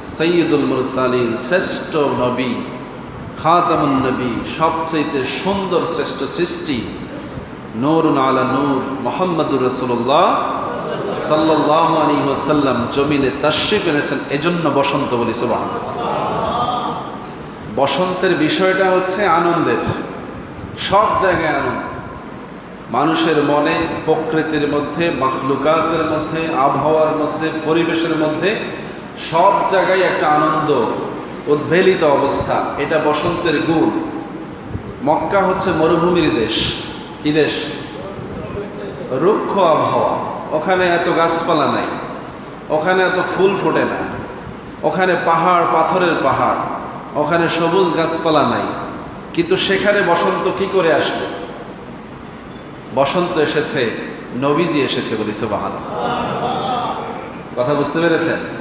সৈয়দুল মুরসালিন, শ্রেষ্ঠ নবী, খাতামুন নবী, সবচেয়ে সুন্দর শ্রেষ্ঠ সৃষ্টি, নূরুন আলা নূর, মুহাম্মদুর রাসূলুল্লাহ সাল্লাল্লাহু আলাইহি ওয়াসাল্লাম জমিনে তাশরীফ এনেছেন। এজন্য বসন্ত বলি সুবহানাল্লাহ। বসন্তের বিষয়টা হচ্ছে আনন্দের, সব জায়গায় আনন্দ, মানুষের মনে, প্রকৃতির মধ্যে, মাখলুকাতের মধ্যে, আবহাওয়ার মধ্যে, পরিবেশের মধ্যে, সব জায়গায় একটা আনন্দ উদ্বেলিত অবস্থা। এটা বসন্তের গুণ। মক্কা হচ্ছে মরুভূমির দেশ। কি দেশ? রুক্ষ আবহাওয়া। ওখানে এত গাছপালা নাই, ওখানে এত ফুল ফোটে না, ওখানে পাহাড়, পাথরের পাহাড়, ওখানে সবুজ গাছপালা নাই। কিন্তু সেখানে বসন্ত কি করে আসলো? বসন্ত এসেছে, নবীজি এসেছে বলি সুবহানাল্লাহ। কথা বুঝতে পেরেছেন?